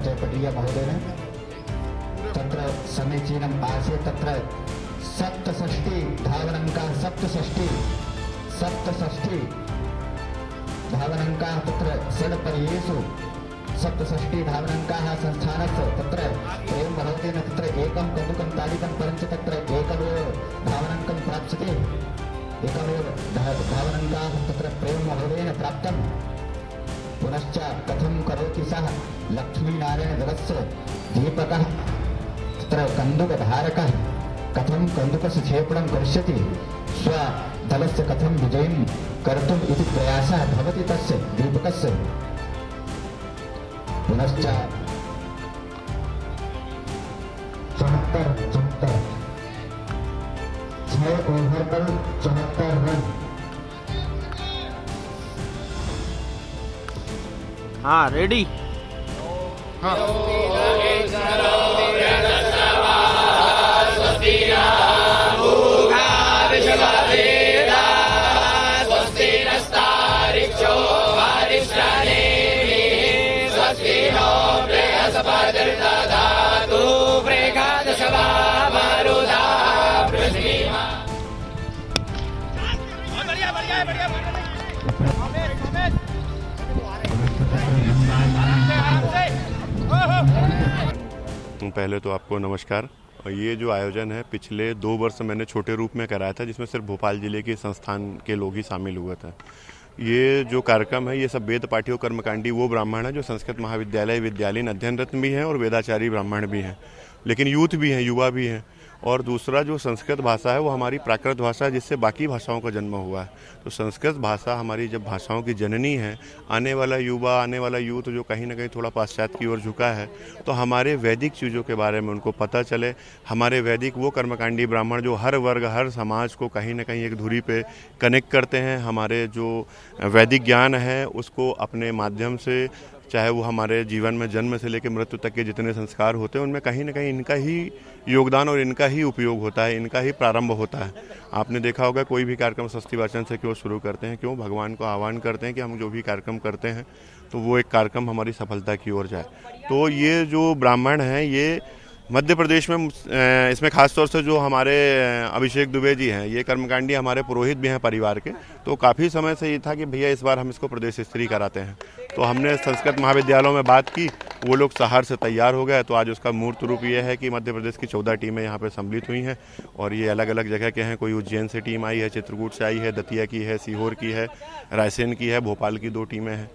जयपटीय महोदयेन तत्र समीचीनम् आसीत्। तत्र 67 धावनाङ्काः 67 धावनाङ्काः तत्र षड्पर्येषु 67 धावनाङ्काः संस्थानस्य तत्र प्रेम महोदयेन तत्र एकं कन्दुकं ताडितं, परञ्च तत्र एकमेव धावनाङ्कं प्राप्स्यते। एकमेव धावनाङ्काः तत्र प्रेम महोदयेन प्राप्तं। पुनश्च कथं करोति सः लक्ष्मीनारायणदलस्य दीपकः तत्र कन्दुकधारकः कथं कन्दुकस्य क्षेपणं करिष्यति, स्वदलस्य कथं विजयं कर्तुम् इति प्रयासः भवति तस्य दीपकस्य। पुनश्च 74 6 ओवर पर 74 रन। हाँ रेडी। हाँ पहले तो आपको नमस्कार। ये जो आयोजन है पिछले 2 वर्ष मैंने छोटे रूप में कराया था, जिसमें सिर्फ भोपाल जिले के संस्थान के लोग ही शामिल हुए थे। ये जो कार्यक्रम है ये सब वेद पाठियों कर्मकांडी वो ब्राह्मण है जो संस्कृत महाविद्यालय विद्यालयीन अध्ययनरत भी हैं और वेदाचारी ब्राह्मण भी हैं, लेकिन यूथ भी हैं, युवा भी हैं। और दूसरा जो संस्कृत भाषा है वो हमारी प्राकृत भाषा है जिससे बाकी भाषाओं का जन्म हुआ है। तो संस्कृत भाषा हमारी जब भाषाओं की जननी है, आने वाला युवा, आने वाला यूथ जो कहीं ना कहीं थोड़ा पाश्चात्य की ओर झुका है, तो हमारे वैदिक चीज़ों के बारे में उनको पता चले। हमारे वैदिक वो कर्मकांडी ब्राह्मण जो हर वर्ग हर समाज को कहीं ना कहीं एक धुरी पे कनेक्ट करते हैं, हमारे जो वैदिक ज्ञान है उसको अपने माध्यम से, चाहे वो हमारे जीवन में जन्म से लेकर मृत्यु तक के जितने संस्कार होते हैं उनमें कहीं ना कहीं इनका ही योगदान और इनका ही उपयोग होता है, इनका ही प्रारंभ होता है। आपने देखा होगा कोई भी कार्यक्रम स्वस्ति वाचन से क्यों शुरू करते हैं, क्यों भगवान को आह्वान करते हैं कि हम जो भी कार्यक्रम करते हैं तो वो एक कार्यक्रम हमारी सफलता की ओर जाए। तो ये जो ब्राह्मण हैं ये मध्य प्रदेश में इसमें खासतौर से जो हमारे अभिषेक दुबे जी हैं, ये कर्मकांडी हमारे पुरोहित भी हैं परिवार के, तो काफ़ी समय से ये था कि भैया इस बार हम इसको प्रदेश स्तरीय कराते हैं। तो हमने संस्कृत महाविद्यालयों में बात की, वो लोग सहार से तैयार हो गए। तो आज उसका मूर्त रूप ये है कि मध्य प्रदेश की 14 टीमें यहाँ पर सम्मिलित हुई हैं और ये अलग अलग जगह के हैं। कोई उज्जैन से टीम आई है, चित्रकूट से आई है, दतिया की है, सीहोर की है, रायसेन की है, भोपाल की 2 टीमें हैं।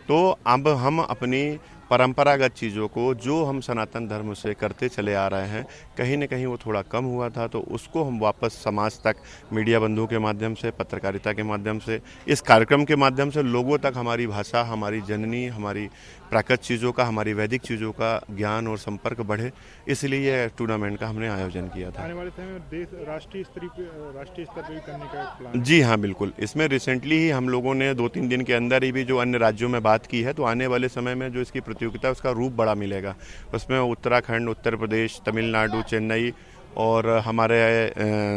तो अब हम अपनी परंपरागत चीज़ों को जो हम सनातन धर्म से करते चले आ रहे हैं, कहीं न कहीं वो थोड़ा कम हुआ था, तो उसको हम वापस समाज तक मीडिया बंधुओं के माध्यम से, पत्रकारिता के माध्यम से, इस कार्यक्रम के माध्यम से लोगों तक हमारी भाषा, हमारी जननी, हमारी प्राकृत चीज़ों का, हमारी वैदिक चीज़ों का ज्ञान और संपर्क बढ़े, इसलिए ये टूर्नामेंट का हमने आयोजन किया था। आने वाले समय में देश राष्ट्रीय स्तर पर भी करने का प्लान? जी हाँ, बिल्कुल। इसमें रिसेंटली ही हम लोगों ने 2-3 दिन के अंदर ही भी जो अन्य राज्यों में बात की है, तो आने वाले समय में जो इसकी प्रतियोगिता है उसका रूप बड़ा मिलेगा। उसमें उत्तराखंड, उत्तर प्रदेश, तमिलनाडु, चेन्नई और हमारे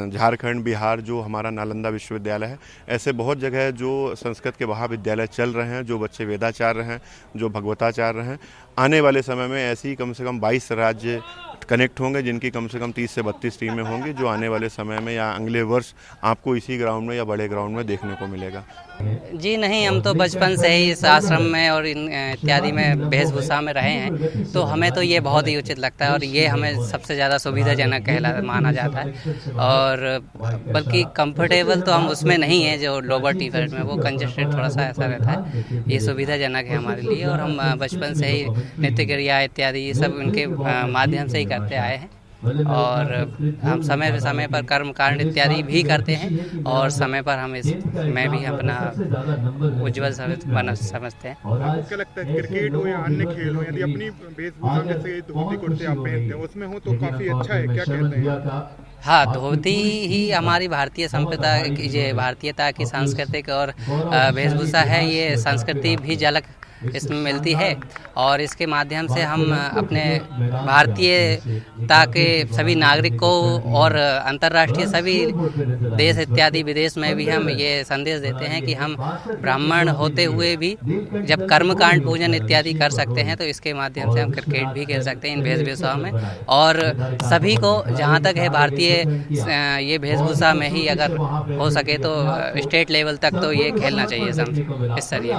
झारखंड, बिहार जो हमारा नालंदा विश्वविद्यालय है, ऐसे बहुत जगह जो संस्कृत के महाविद्यालय चल रहे हैं, जो बच्चे वेदाचार्य हैं, जो भगवताचार्य हैं, आने वाले समय में ऐसी कम से कम 22 राज्य कनेक्ट होंगे जिनकी कम से कम 30 से 32 टीमें होंगी, जो आने वाले समय में या अगले वर्ष आपको इसी ग्राउंड में या बड़े ग्राउंड में देखने को मिलेगा। जी नहीं, हम तो बचपन से ही इस आश्रम में और इन इत्यादि में वेशभूषा में रहे हैं, तो हमें तो ये बहुत ही उचित लगता है और ये हमें सबसे ज़्यादा सुविधाजनक माना जाता है। और बल्कि कंफर्टेबल तो हम उसमें नहीं है, जो लोअर टी शर्ट में वो कंजस्टेड थोड़ा सा ऐसा रहता है, ये सुविधाजनक है हमारे लिए। और हम बचपन से ही नृत्य क्रिया इत्यादि ये सब उनके माध्यम से ही करते आए हैं और हम समय पर कर्मकांड इत्यादि भी करते हैं और समय पर हम इसमें भी अपना उज्ज्वल समझते हैं। आपको क्या लगता है, क्रिकेट हो या अन्य खेल हो, यदि अपनी वेशभूषा जैसे धोती कुर्ते आप पहनते हैं उसमें हो तो काफ़ी अच्छा है, क्या कहते हैं? हाँ, धोती ही हमारी भारतीय संप्रदाय की, ये भारतीयता की सांस्कृतिक और वेशभूषा है। ये संस्कृति भी झलक इसमें मिलती है और इसके माध्यम से हम अपने भारतीयता के सभी नागरिकों और अंतर्राष्ट्रीय सभी देश इत्यादि विदेश में भी हम ये संदेश देते हैं कि हम ब्राह्मण होते हुए भी जब कर्मकांड पूजन इत्यादि कर सकते हैं तो इसके माध्यम से हम क्रिकेट भी खेल सकते हैं इन वेशभूषा में। और सभी को जहाँ तक है भारतीय ये वेशभूषा में ही अगर हो सके तो स्टेट लेवल तक तो ये खेलना चाहिए इस स्तरीय।